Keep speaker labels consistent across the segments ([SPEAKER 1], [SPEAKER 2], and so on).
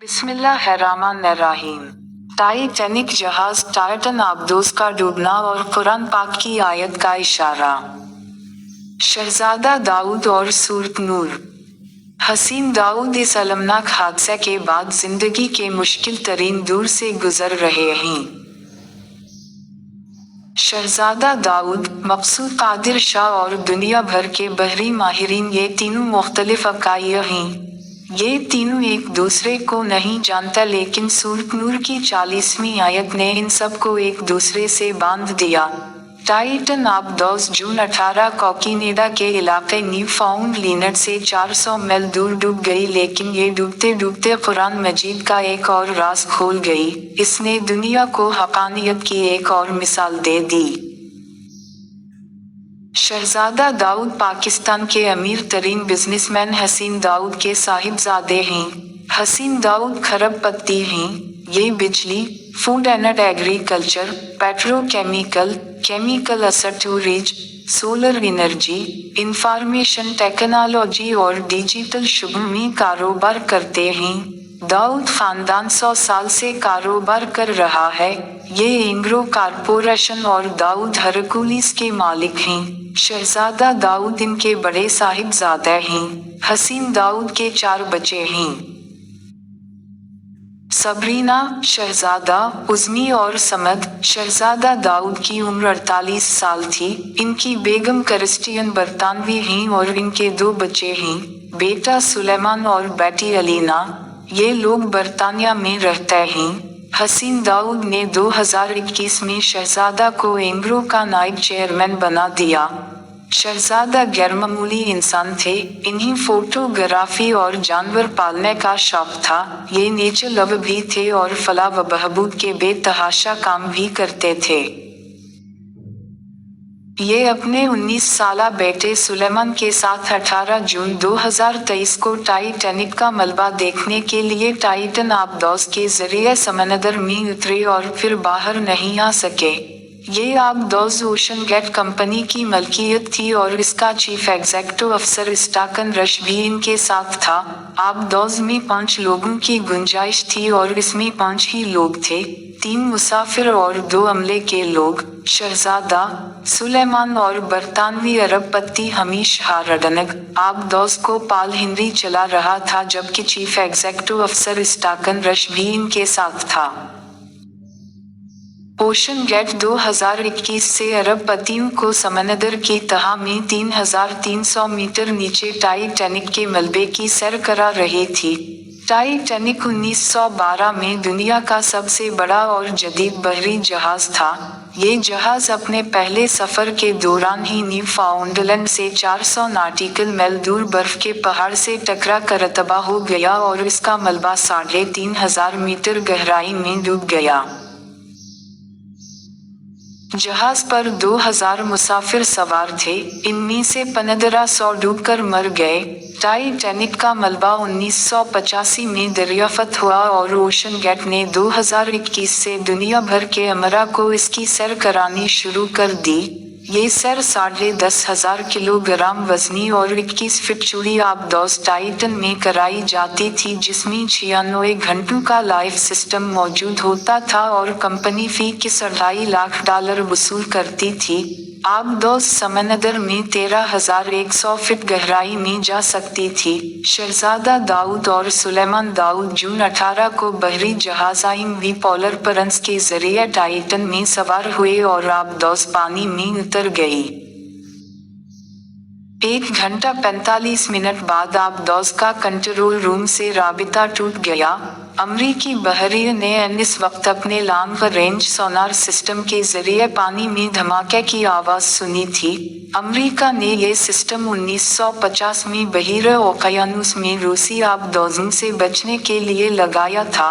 [SPEAKER 1] बिस्मिल्लाहिर्रहमानिर्रहीम। टाइटैनिक जहाज टाइटन आबदोस का डूबना और कुरान पाक की आयत का इशारा। शहजादा दाऊद और सूरत नूर। हसीन दाऊद इस अलमनाक हादसे के बाद जिंदगी के मुश्किल तरीन दौर से गुजर रहे हैं। शहजादा दाऊद, मकसूद कादिर शाह और दुनिया भर के बहरी माहिरीन ये तीनों मुख्तलिफ अकाइया हैं। ये तीनों एक दूसरे को नहीं जानता, लेकिन सूरत नूर की 40वीं आयत ने इन सब को एक दूसरे से बांध दिया। टाइटन आबदोस जून 18 को कनाडा के इलाके न्यूफाउंडलैंड से 400 मील दूर डूब गई, लेकिन ये डूबते डूबते कुरान मजीद का एक और राज खोल गई। इसने दुनिया को हक़ानियत की एक और मिसाल दे दी। शहजादा दाऊद पाकिस्तान के अमीर तरीन बिजनेसमैन हसीन दाऊद के साहिबजादे हैं। हसीन दाऊद खरबपति हैं। ये बिजली, food and agriculture, petrochemical, chemical storage, solar energy, information technology और डिजिटल शुबों में कारोबार करते हैं। दाऊद खानदान 100 साल से कारोबार कर रहा है। ये एंग्रो कारपोरेशन और दाऊद हरकुलिस के मालिक हैं। शहजादा दाऊद इनके बड़े साहिबजादे हैं। हसीन दाऊद के 4 बच्चे हैं। सबरीना, शहजादा, उज़्मी और समद। शहजादा दाऊद की उम्र 48 साल थी। इनकी बेगम क्रिस्टियन बरतानवी हैं और इनके 2 बच्चे हैं, बेटा सुलेमान और बेटी अलीना। ये लोग बरतानिया में रहते हैं। हसीन दाऊद ने 2021 में शहजादा को एंग्रो का नायब चेयरमैन बना दिया। शहजादा गैरमामूली इंसान थे। इन्हें फोटोग्राफी और जानवर पालने का शौक था। ये नेचर लवर भी थे और फलाह व बहबूद के बेतहाशा काम भी करते थे। ये अपने 19 साला बेटे सुलेमान के साथ 18 जून 2023 को टाइटैनिक का मलबा देखने के लिए टाइटन आबदोस के जरिए समंदर में उतरे और फिर बाहर नहीं आ सके। ये आबदोस ओशन गेट कंपनी की मलकियत थी और इसका चीफ एग्जीक्यूटिव अफसर स्टाकन रश भी इनके साथ था। आबदोस में 5 लोगों की गुंजाइश थी और इसमें 5 ही लोग थे, 3 मुसाफिर और 2 अमले के लोग। शहजादा, सुलेमान और बरतानवी अरबपति हमीश हारडनग आबदोस को पाल हिंदी चला रहा था, जबकि चीफ एग्जीक्यूटिव अफसर स्टाकन रश भी इनके साथ था। ओशन गेट 2021 से अरबपतियों को समंदर की तह में 3300 मीटर नीचे टाइटैनिक के मलबे की सैर करा रही थी। टाइटैनिक 1912 में दुनिया का सबसे बड़ा और जदीद बहरी जहाज था। ये जहाज अपने पहले सफर के दौरान ही न्यूफाउंडलैंड से 400 नॉटिकल मील दूर बर्फ के पहाड़ से टकरा कर तबाह हो गया और इसका मलबा 3500 मीटर गहराई में डूब गया। जहाज पर 2000 मुसाफिर सवार थे। इनमें से 1500 डूबकर मर गए। टाइटैनिक का मलबा 1985 में दरियाफ्त हुआ और ओशन गेट ने 2021 से दुनिया भर के अमरा को इसकी सैर करानी शुरू कर दी। ये सैर 10,500 किलोग्राम वजनी और 21 फीट चौड़ी आबदोस टाइटन में कराई जाती थी, जिसमें 96 घंटों का लाइफ सिस्टम मौजूद होता था और कंपनी फी के $2.5 लाख वसूल करती थी। आबदोस समंदर में 13,100 फीट गहराई में जा सकती थी। शहजादा दाऊद और सुलेमान दाऊद जून 18 को बहरी जहाज MV पोलर प्रिंस के जरिए टाइटन में सवार हुए और आबदोस पानी में उतर गई। 1 घंटा 45 मिनट बाद आबदोस का कंट्रोल रूम से राबिता टूट गया। अमरीकी बहरिया ने इस वक्त अपने लॉन्ग रेंज सोनार सिस्टम के जरिए पानी में धमाके की आवाज सुनी थी। अमरीका ने यह सिस्टम 1950 में बहिरे ओकियानुस में रूसी आबदोजों से बचने के लिए लगाया था।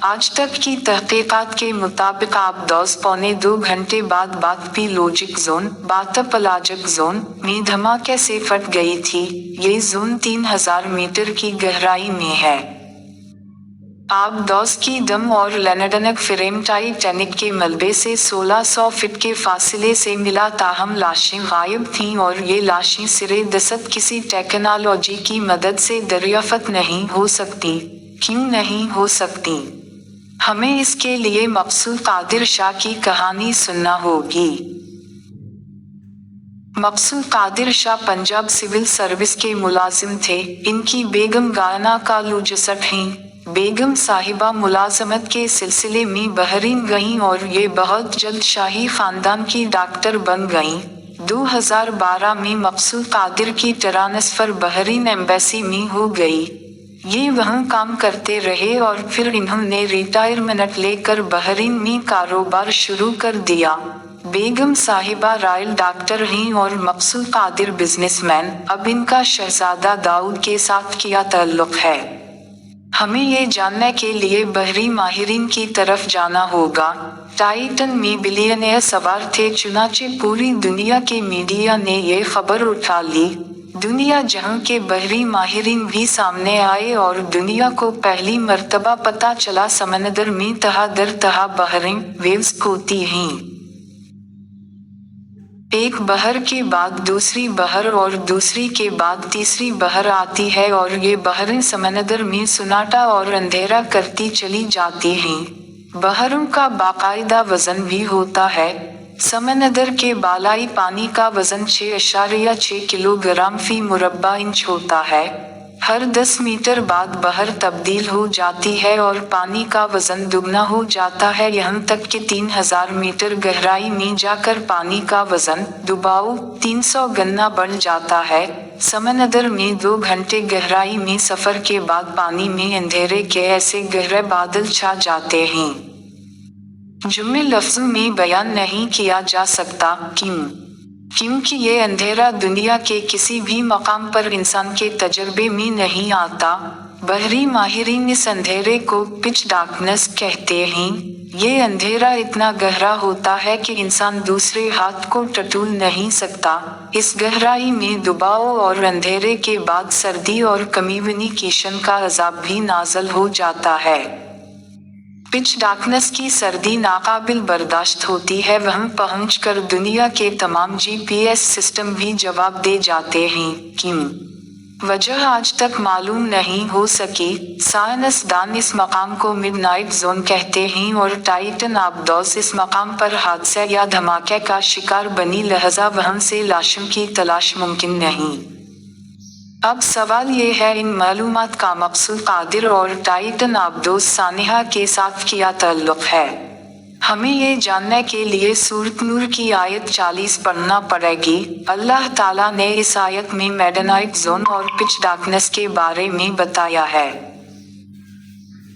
[SPEAKER 1] आज तक की तहकीकात के मुताबिक आबदोस 1.25 घंटे बाद बातपीलॉजिक जोन बातपलाजिक जोन में धमाके से फट गई थी। ये जोन 3000 मीटर की गहराई में है। आबदोस की दम और लैंडनग फ्रेम टाइटैनिक के मलबे से 1600 फीट के फासले से मिला, ताहम लाशें गायब थीं और ये लाशें सिरे दस्त किसी टेक्नोलॉजी की मदद से दरियाफ्त नहीं हो सकती। کیوں نہیں ہو سکتی؟ ہمیں اس کے لیے مقصود قادر شاہ کی کہانی سننا ہوگی۔ مقصود قادر شاہ پنجاب سول سروس کے ملازم تھے۔ ان کی بیگم گائنا کالو جسٹ ہیں۔ بیگم صاحبہ ملازمت کے سلسلے میں بحرین گئیں اور یہ بہت جلد شاہی خاندان کی ڈاکٹر بن گئیں۔ 2012 میں مقصود قادر کی ٹرانسفر بحرین ایمبیسی میں ہو گئی۔ یہ وہاں کام کرتے رہے اور پھر انہوں نے ریٹائرمنٹ لے کر بحرین میں کاروبار شروع کر دیا۔ بیگم صاحبہ رائل ڈاکٹر ہیں اور مقصود قادر بزنس مین۔ اب ان کا شہزادہ داؤد کے ساتھ کیا تعلق ہے؟ ہمیں یہ جاننے کے لیے بحری ماہرین کی طرف جانا ہوگا۔ ٹائٹن میں بلینئر سوار تھے، چنانچہ پوری دنیا کے میڈیا نے یہ خبر اٹھا لی۔ دنیا جہاں کے بحری ماہرین بھی سامنے آئے اور دنیا کو پہلی مرتبہ پتہ چلا سمندر میں تہہ در تہہ بحریں ویوز ہوتی ہیں۔ ایک بحر کے بعد دوسری بحر اور دوسری کے بعد تیسری بحر آتی ہے اور یہ بحریں سمندر میں سناٹا اور اندھیرا کرتی چلی جاتی ہیں۔ بحروں کا باقاعدہ وزن بھی ہوتا ہے۔ سمندر کے بالائی پانی کا وزن 6.6 کلو گرام فی مربع انچ ہوتا ہے۔ ہر 10 میٹر بعد بحر تبدیل ہو جاتی ہے اور پانی کا وزن دگنا ہو جاتا ہے، یہاں تک کہ 3000 میٹر گہرائی میں جا کر پانی کا وزن دباؤ 300 گنا بڑھ جاتا ہے۔ سمندر میں 2 گھنٹے گہرائی میں سفر کے بعد پانی میں اندھیرے کے ایسے گہرے بادل چھا جاتے ہیں جو میں لفظوں میں بیان نہیں کیا جا سکتا۔ کیونکہ یہ اندھیرا دنیا کے کسی بھی مقام پر انسان کے تجربے میں نہیں آتا۔ بحری ماہرین اس اندھیرے کو پچ ڈارکنس کہتے ہیں۔ یہ اندھیرا اتنا گہرا ہوتا ہے کہ انسان دوسرے ہاتھ کو ٹٹول نہیں سکتا۔ اس گہرائی میں دباؤ اور اندھیرے کے بعد سردی اور کمیونیکیشن کا عذاب بھی نازل ہو جاتا ہے۔ پچ ڈارکنس کی سردی ناقابل برداشت ہوتی ہے، وہاں پہنچ کر دنیا کے تمام جی پی ایس سسٹم بھی جواب دے جاتے ہیں۔ کیوں؟ وجہ آج تک معلوم نہیں ہو سکی۔ سائنس دان اس مقام کو مڈ نائٹ زون کہتے ہیں اور ٹائٹن آبدوز اس مقام پر حادثے یا دھماکے کا شکار بنی، لہذا وہاں سے لاشوں کی تلاش ممکن نہیں۔ اب سوال یہ ہے، ان معلومات کا مقصود قادر اور ٹائٹن آبدوز سانحہ کے ساتھ کیا تعلق ہے؟ ہمیں یہ جاننے کے لیے سورۃ نور کی آیت 40 پڑھنا پڑے گی۔ اللہ تعالیٰ نے اس آیت میں میڈنائٹ زون اور پچ ڈارکنس کے بارے میں بتایا ہے۔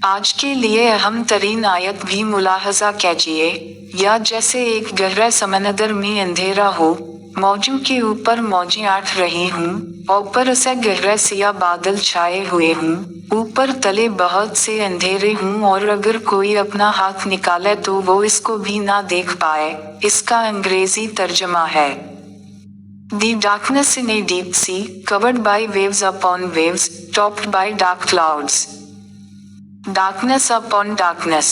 [SPEAKER 1] آج کے لیے اہم ترین آیت بھی ملاحظہ کیجیے۔ یا جیسے ایک گہرے سمندر میں اندھیرا ہو، موجوں کے اوپر موجیں اٹھ رہی ہوں، اوپر سے گہرے سیاہ بادل چھائے ہوئے ہوں، اوپر تلے بہت سے اندھیرے ہوں اور اگر کوئی اپنا ہاتھ نکالے تو وہ اس کو بھی نہ دیکھ پائے۔ اس کا انگریزی ترجمہ ہے The darkness in a deep sea, covered by waves upon waves, topped by dark clouds. Darkness upon darkness.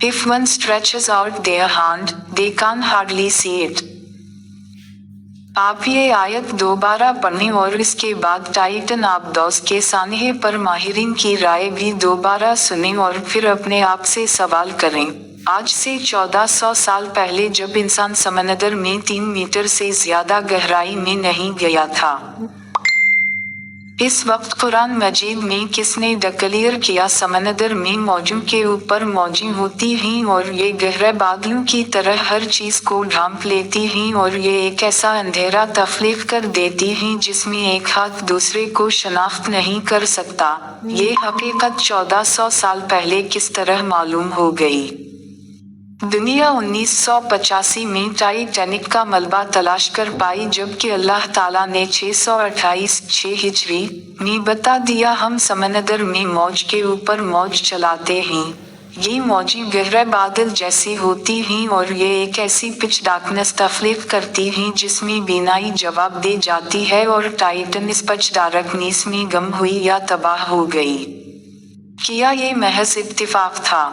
[SPEAKER 1] If one stretches out their hand, they can hardly see it. آپ یہ آیت دوبارہ پڑھیں اور اس کے بعد ٹائٹن آبدوز کے سانحے پر ماہرین کی رائے بھی دوبارہ سنیں اور پھر اپنے آپ سے سوال کریں۔ آج سے 1400 سال پہلے جب انسان سمندر میں 3 میٹر سے زیادہ گہرائی میں نہیں گیا تھا، اس وقت قرآن مجید میں کس نے ڈکلیئر کیا سمندر میں موجوں کے اوپر موجیں ہوتی ہیں اور یہ گہرے بادلوں کی طرح ہر چیز کو ڈھانپ لیتی ہیں اور یہ ایک ایسا اندھیرا تخلیق کر دیتی ہیں جس میں ایک ہاتھ دوسرے کو شناخت نہیں کر سکتا؟ یہ حقیقت 1400 سال پہلے کس طرح معلوم ہو گئی؟ دنیا 1985 میں ٹائٹینک کا ملبہ تلاش کر پائی، جبکہ اللہ تعالیٰ نے 628 ہجری میں بتا دیا ہم سمندر میں موج کے اوپر موج چلاتے ہیں۔ یہ موجیں گہرے بادل جیسی ہوتی ہیں اور یہ ایک ایسی پچ ڈارکنس تخلیق کرتی ہیں جس میں بینائی جواب دے جاتی ہے اور ٹائٹن اس پچ ڈارکنیس میں گم ہوئی یا تباہ ہو گئی۔ کیا یہ محض اتفاق تھا؟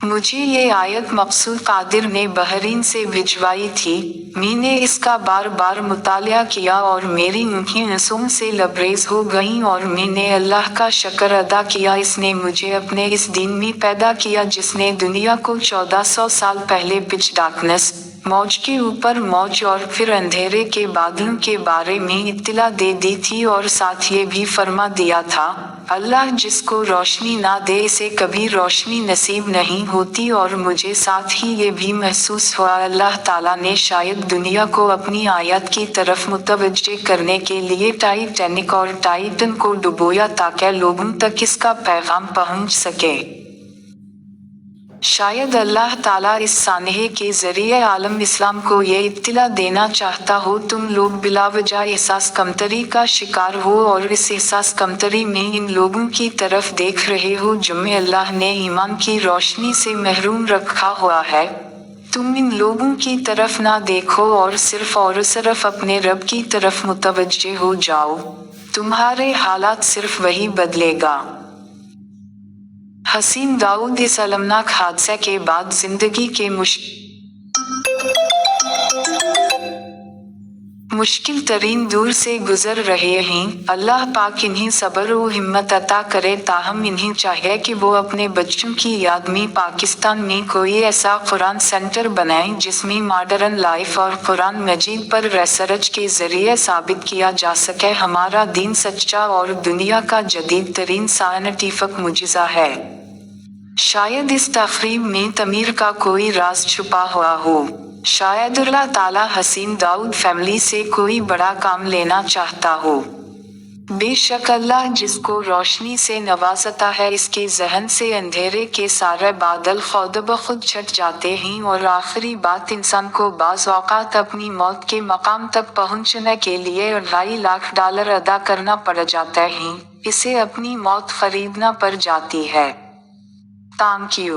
[SPEAKER 1] मुझे ये आयत मकसूद कादिर ने बहरीन से भिजवाई थी। मैंने इसका बार बार मुतालिया किया और मेरी आँखें आंसुओं से लबरेज हो गईं और मैंने अल्लाह का शुक्र अदा किया, इसने मुझे अपने इस दीन में पैदा किया जिसने दुनिया को 1400 साल पहले पिच डार्कनेस, मौज के ऊपर मौज और फिर अंधेरे के बादलों के बारे में इत्तला दे दी थी और साथ ये भी फरमा दिया था, अल्लाह जिसको रोशनी ना दे इसे कभी रोशनी नसीब नहीं होती। और मुझे साथ ही ये भी महसूस हुआ अल्लाह ताला ने शायद दुनिया को अपनी आयत की तरफ मुतवज्जे करने के लिए टाइटैनिक और टाइटन को डुबोया ताकि लोगों तक इसका पैगाम पहुंच सके। शायद अल्लाह ताला इस सानहे के जरिए आलम इस्लाम को ये इत्तला देना चाहता हो, तुम लोग बिलावजा एहसास कमतरी का शिकार हो और इस एहसास कमतरी में इन लोगों की तरफ देख रहे हो जिन्हें अल्लाह ने ईमान की रोशनी से महरूम रखा हुआ है। तुम इन लोगों की तरफ ना देखो और सिर्फ अपने रब की तरफ मुतवज्जे हो जाओ, तुम्हारे हालात सिर्फ वही बदलेगा। हसीन दाऊद इस अलमनाक हादसे के बाद जिंदगी के मुश्किल तरीन दूर से गुजर रहे हैं। अल्लाह पाक इन्हें सब्र व हिम्मत अता करे, ताहम इन्हें चाहिए कि वो अपने बच्चों की याद में पाकिस्तान में कोई ऐसा कुरान सेंटर बनाएं जिसमें मॉडर्न लाइफ और कुरान मजीद पर रिसर्च के जरिए साबित किया जा सके हमारा दीन सच्चा और दुनिया का जदीद तरीन साइंटिफिक मुजिज़ा है। शायद इस तकरीब में तमीर का कोई राज छुपा हुआ हो। शायद अल्लाह ताला हसीन दाऊद फैमिली से कोई बड़ा काम लेना चाहता हो। बेशक अल्लाह जिसको रोशनी से नवाजता है इसके जहन से अंधेरे के सारे बादल खुद ब खुद छट जाते हैं और आखिरी बात इंसान को बाज़ औक़ात अपनी मौत के मकाम तक पहुंचने के लिए $2.5 लाख अदा करना पड़ जाता है, इसे अपनी मौत खरीदना पड़ जाती है। Thank you.